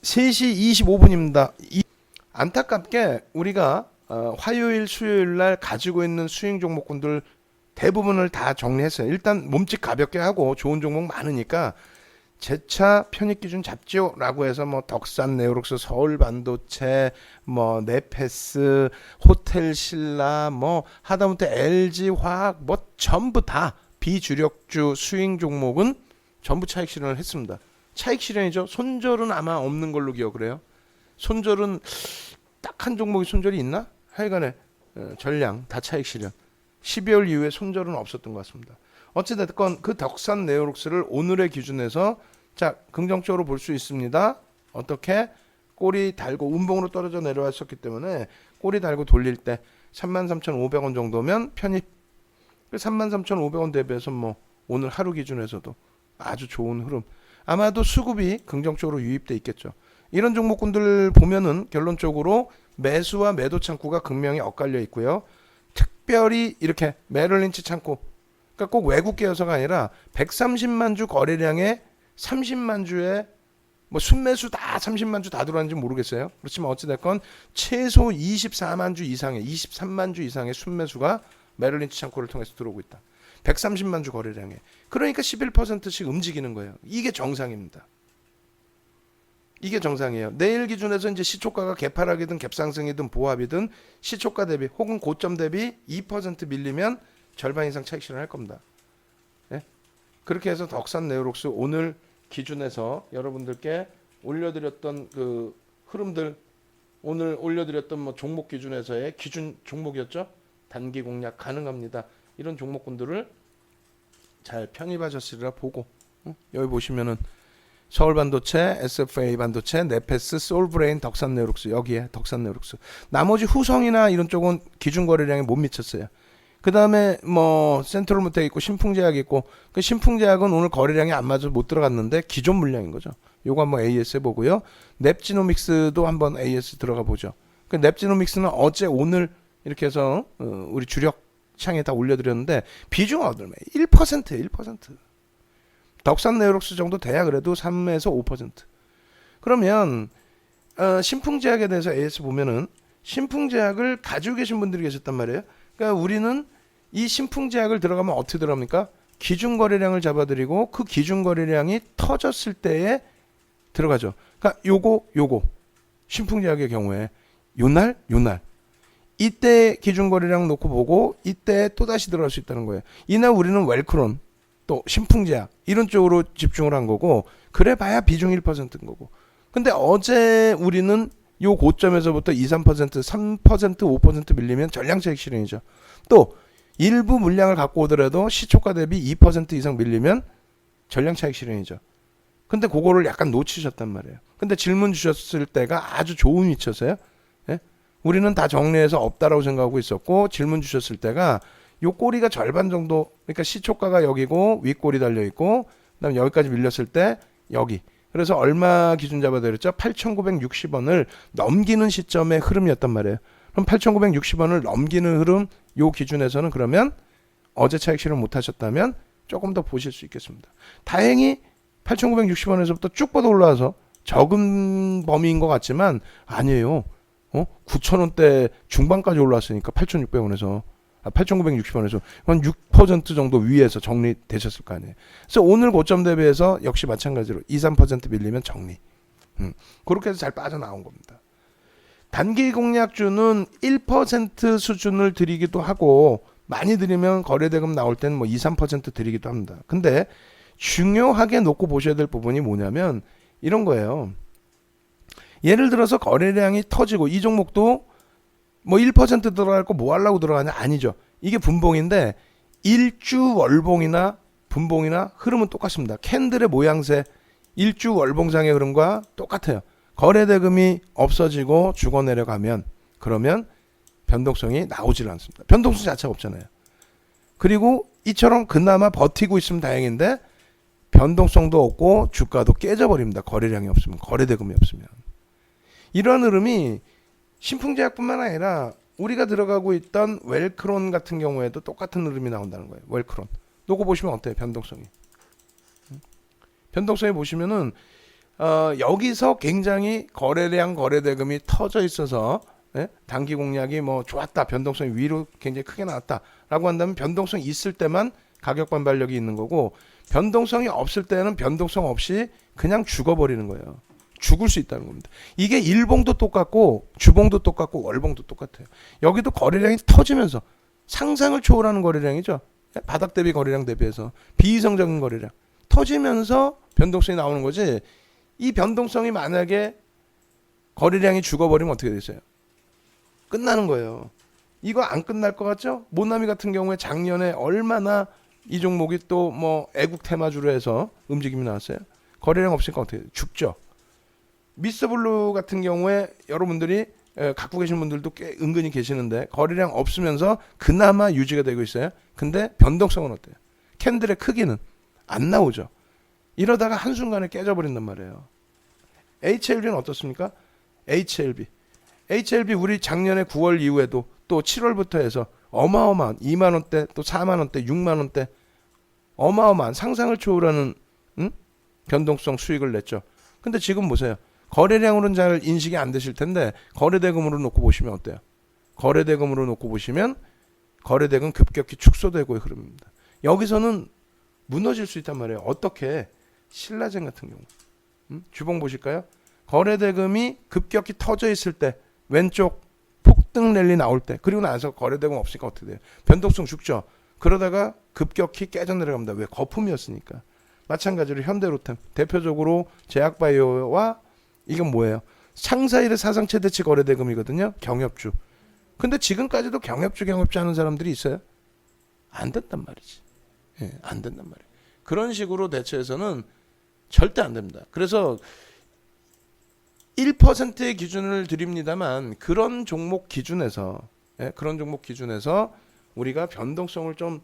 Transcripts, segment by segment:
3시 25분입니다. 안타깝게 우리가 화요일 수요일 날 가지고 있는 수익 종목군들 대부분을 다 정리했어요. 일단 몸집 가볍게 하고 좋은 종목 많으니까 재차 편입 기준 잡죠 라고 해서 뭐 덕산 네오록스 서울 반도체 뭐 네페스 호텔신라 뭐 하다못해 LG 화학 뭐 전부 다 비주력주 수익 종목은 전부 차익 실현을 했습니다. 차익 실현이죠. 손절은 아마 없는 걸로 기억을 해요. 손절은 딱 한 종목이 손절이 있나? 하여간에 전량 다 차익 실현. 12월 이후에 손절은 없었던 것 같습니다. 어찌됐건 그 덕산 네오록스를 오늘의 기준에서 자 긍정적으로 볼 수 있습니다. 어떻게? 꼬리 달고 운봉으로 떨어져 내려왔었기 때문에 꼬리 달고 돌릴 때 33,500원 정도면 편입. 33,500원 대비해서 뭐 오늘 하루 기준에서도 아주 좋은 흐름. 아마도 수급이 긍정적으로 유입돼 있겠죠. 이런 종목군들 보면은 결론적으로 매수와 매도 창구가 극명히 엇갈려 있고요. 특별히 이렇게 메릴린치 창구, 그러니까 꼭 외국계여서가 아니라 130만 주 거래량에 30만 주에 뭐 순매수 다 30만 주 다 들어왔는지 모르겠어요. 그렇지만 어찌됐건 최소 24만 주 이상의 23만 주 이상의 순매수가 메릴린치 창구를 통해서 들어오고 있다. 130만 주 거래량에. 그러니까 11%씩 움직이는 거예요. 이게 정상입니다. 이게 정상이에요. 내일 기준에서 이제 시초가가 개파락이든 갭상승이든 보합이든 시초가 대비 혹은 고점 대비 2% 밀리면 절반 이상 차익 실현할 겁니다. 네? 그렇게 해서 덕산 네오록스 오늘 기준에서 여러분들께 올려드렸던 그 흐름들, 오늘 올려드렸던 뭐 종목 기준에서의 기준 종목이었죠. 단기 공략 가능합니다. 이런 종목군들을 잘 편입하셨으리라 보고 여기 보시면은 서울 반도체, SFA 반도체, 네페스, 솔브레인, 덕산 네오록스 여기에 덕산 네오록스. 나머지 후성이나 이런 쪽은 기준 거래량에 못 미쳤어요. 그 다음에 뭐 센트럴모텍 있고 신풍제약 있고 그 신풍제약은 오늘 거래량이 안 맞아서 못 들어갔는데 기존 물량인 거죠. 요거 한번 AS 해보고요. 넵지노믹스도 한번 AS 들어가 보죠. 그 넵지노믹스는 어제 오늘 이렇게 해서 우리 주력 창에 다 올려드렸는데 비중 얼마? 1%예요. 1%. 덕산 네오록스 정도 돼야 그래도 3에서 5%. 그러면 신풍제약에 대해서 AS 보면은 신풍제약을 가지고 계신 분들이 계셨단 말이에요. 그러니까 우리는 이 신풍제약을 들어가면 어떻게 들어갑니까? 기준 거래량을 잡아드리고 그 기준 거래량이 터졌을 때에 들어가죠. 그러니까 요거 신풍제약의 경우에 요날 이때 기준 거래량 놓고 보고 이때 또 다시 들어갈 수 있다는 거예요. 이날 우리는 웰크론 또 신풍제약 이런 쪽으로 집중을 한 거고 그래 봐야 비중 1%인 거고. 근데 어제 우리는 요 고점에서부터 2, 3%, 3%, 5% 밀리면 전량차익 실현이죠. 또 일부 물량을 갖고 오더라도 시초가 대비 2% 이상 밀리면 전량차익 실현이죠. 근데 그거를 약간 놓치셨단 말이에요. 근데 질문 주셨을 때가 아주 좋은 위치였어요. 예? 우리는 다 정리해서 없다라고 생각하고 있었고 질문 주셨을 때가 요 꼬리가 절반 정도, 그러니까 시초가가 여기고 윗꼬리 달려 있고 그다음에 여기까지 밀렸을 때 여기. 그래서 얼마 기준 잡아드렸죠? 8,960원을 넘기는 시점의 흐름이었단 말이에요. 그럼 8,960원을 넘기는 흐름 요 기준에서는 그러면 어제 차익 실현 못 하셨다면 조금 더 보실 수 있겠습니다. 다행히 8,960원에서부터 쭉 뻗어 올라와서 적은 범위인 것 같지만 아니에요. 9,000원대 중반까지 올라왔으니까 8,600원에서 8,960원에서 한 6% 정도 위에서 정리되셨을 거 아니에요. 그래서 오늘 고점 대비해서 역시 마찬가지로 2, 3% 밀리면 정리. 그렇게 해서 잘 빠져나온 겁니다. 단기 공략주는 1% 수준을 드리기도 하고 많이 드리면 거래대금 나올 때는 뭐 2, 3% 드리기도 합니다. 근데 중요하게 놓고 보셔야 될 부분이 뭐냐면 이런 거예요. 예를 들어서 거래량이 터지고 이 종목도 뭐 1% 들어갈 거 뭐 하려고 들어가냐? 아니죠. 이게 분봉인데 일주 월봉이나 분봉이나 흐름은 똑같습니다. 캔들의 모양새 일주 월봉상의 흐름과 똑같아요. 거래대금이 없어지고 죽어 내려가면 그러면 변동성이 나오질 않습니다. 변동성 자체가 없잖아요. 그리고 이처럼 그나마 버티고 있으면 다행인데 변동성도 없고 주가도 깨져버립니다. 거래량이 없으면, 거래대금이 없으면. 이러한 흐름이 신풍제약뿐만 아니라 우리가 들어가고 있던 웰크론 같은 경우에도 똑같은 흐름이 나온다는 거예요. 웰크론. 놓고 보시면 어때요? 변동성이. 변동성이 보시면은 여기서 굉장히 거래량 거래대금이 터져 있어서 예? 단기 공략이 뭐 좋았다, 변동성이 위로 굉장히 크게 나왔다라고 한다면 변동성이 있을 때만 가격 반발력이 있는 거고, 변동성이 없을 때는 변동성 없이 그냥 죽어버리는 거예요. 죽을 수 있다는 겁니다. 이게 일봉도 똑같고 주봉도 똑같고 월봉도 똑같아요. 여기도 거래량이 터지면서 상상을 초월하는 거래량이죠. 바닥 대비 거래량 대비해서 비이성적인 거래량 터지면서 변동성이 나오는 거지. 이 변동성이 만약에 거래량이 죽어버리면 어떻게 되겠어요? 끝나는 거예요. 이거 안 끝날 것 같죠? 모나미 같은 경우에 작년에 얼마나 이 종목이 또 뭐 애국 테마주로 해서 움직임이 나왔어요. 거래량 없으니까 어떻게 돼요? 죽죠. 미스터블루 같은 경우에 여러분들이 갖고 계신 분들도 꽤 은근히 계시는데 거래량 없으면서 그나마 유지가 되고 있어요. 근데 변동성은 어때요? 캔들의 크기는 안 나오죠. 이러다가 한순간에 깨져버린단 말이에요. HLB는 어떻습니까? HLB 우리 작년에 9월 이후에도 또 7월부터 해서 어마어마한 2만원대 또 4만원대 6만원대 어마어마한 상상을 초월하는 변동성 수익을 냈죠. 근데 지금 보세요. 거래량으로는 잘 인식이 안 되실 텐데 거래대금으로 놓고 보시면 어때요? 거래대금으로 놓고 보시면 거래대금 급격히 축소되고의 흐름입니다. 여기서는 무너질 수 있단 말이에요. 어떻게? 신라젠 같은 경우 주봉 보실까요? 거래대금이 급격히 터져 있을 때 왼쪽 폭등 랠리 나올 때 그리고 나서 거래대금 없으니까 어떻게 돼요? 변동성 죽죠. 그러다가 급격히 깨져 내려갑니다. 왜? 거품이었으니까. 마찬가지로 현대로템 대표적으로 제약바이오와 이건 뭐예요? 상사일의 사상 최대치 거래대금이거든요. 경협주. 근데 지금까지도 경협주 하는 사람들이 있어요? 안 된단 말이지. 예, 안 된단 말이에요. 그런 식으로 대처해서는 절대 안 됩니다. 그래서 1%의 기준을 드립니다만 그런 종목 기준에서 우리가 변동성을 좀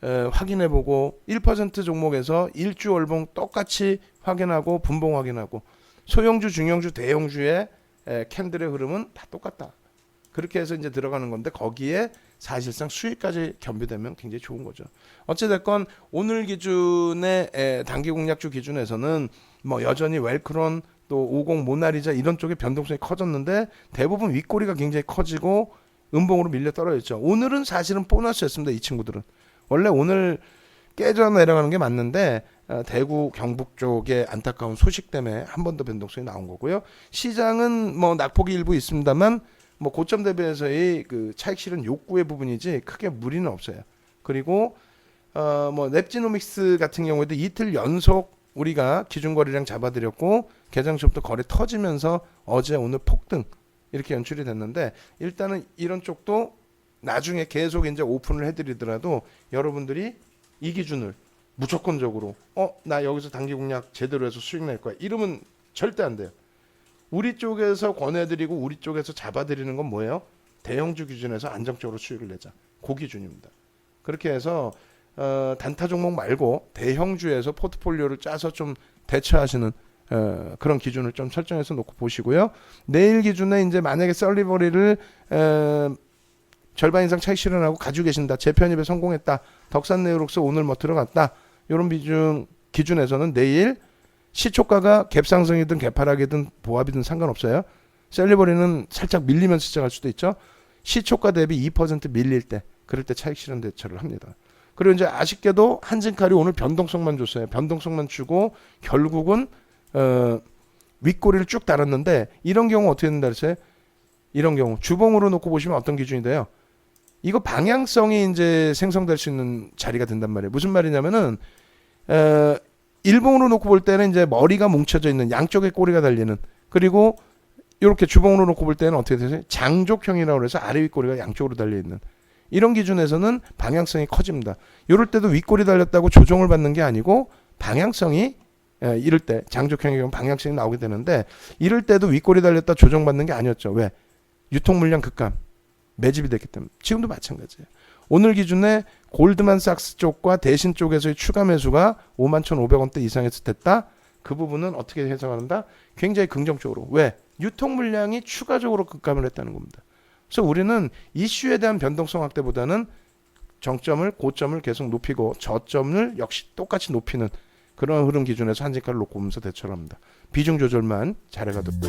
확인해보고 1% 종목에서 일주 월봉 똑같이 확인하고 분봉 확인하고 소형주, 중형주, 대형주의 캔들의 흐름은 다 똑같다. 그렇게 해서 이제 들어가는 건데 거기에 사실상 수익까지 겸비되면 굉장히 좋은 거죠. 어찌됐건 오늘 기준의 단기 공략주 기준에서는 뭐 여전히 웰크론 또 50 모나리자 이런 쪽에 변동성이 커졌는데 대부분 윗꼬리가 굉장히 커지고 음봉으로 밀려 떨어졌죠. 오늘은 사실은 보너스였습니다. 이 친구들은. 원래 오늘 깨져 내려가는 게 맞는데 대구 경북 쪽의 안타까운 소식 때문에 한 번 더 변동성이 나온 거고요. 시장은 뭐 낙폭이 일부 있습니다만 뭐 고점 대비해서의 그 차익 실현 욕구의 부분이지 크게 무리는 없어요. 그리고 뭐 랩지노믹스 같은 경우에도 이틀 연속 우리가 기준 거래량 잡아드렸고 개장시부터 거래 터지면서 어제 오늘 폭등 이렇게 연출이 됐는데 일단은 이런 쪽도 나중에 계속 이제 오픈을 해드리더라도 여러분들이 이 기준을 무조건적으로 나 여기서 단기 공략 제대로 해서 수익 낼 거야 이러면 절대 안 돼요. 우리 쪽에서 권해드리고 우리 쪽에서 잡아드리는 건 뭐예요? 대형주 기준에서 안정적으로 수익을 내자. 그 기준입니다. 그렇게 해서 단타 종목 말고 대형주에서 포트폴리오를 짜서 좀 대처하시는 그런 기준을 좀 설정해서 놓고 보시고요. 내일 기준에 이제 만약에 썰리버리를 절반 이상 차익 실현하고 가지고 계신다. 재편입에 성공했다. 덕산네오록스 오늘 뭐 들어갔다. 이런 기준에서는 내일 시초가가 갭상승이든 갭하락이든 보합이든 상관없어요. 셀리버리는 살짝 밀리면서 시작할 수도 있죠. 시초가 대비 2% 밀릴 때 그럴 때 차익 실현 대처를 합니다. 그리고 이제 아쉽게도 한진칼이 오늘 변동성만 줬어요. 변동성만 주고 결국은 윗꼬리를 쭉 달았는데 이런 경우 어떻게 된다 그랬어요? 이런 경우 주봉으로 놓고 보시면 어떤 기준이 돼요? 이거 방향성이 이제 생성될 수 있는 자리가 된단 말이에요. 무슨 말이냐면은 일봉으로 놓고 볼 때는 이제 머리가 뭉쳐져 있는 양쪽에 꼬리가 달리는 그리고 이렇게 주봉으로 놓고 볼 때는 어떻게 되세요? 장족형이라고 해서 아래 윗꼬리가 양쪽으로 달려 있는 이런 기준에서는 방향성이 커집니다. 이럴 때도 윗꼬리 달렸다고 조정을 받는 게 아니고 방향성이 이럴 때 장족형의 경우 방향성이 나오게 되는데 이럴 때도 윗꼬리 달렸다 조정받는 게 아니었죠. 왜? 유통 물량 급감 매집이 됐기 때문에 지금도 마찬가지예요. 오늘 기준에 골드만삭스 쪽과 대신 쪽에서의 추가 매수가 51,500원대 이상에서 됐다. 그 부분은 어떻게 해석한다? 굉장히 긍정적으로. 왜? 유통 물량이 추가적으로 급감을 했다는 겁니다. 그래서 우리는 이슈에 대한 변동성 확대보다는 정점을 고점을 계속 높이고 저점을 역시 똑같이 높이는 그런 흐름 기준에서 한진카를 놓고 보면서 대처를 합니다. 비중 조절만 잘해가도록.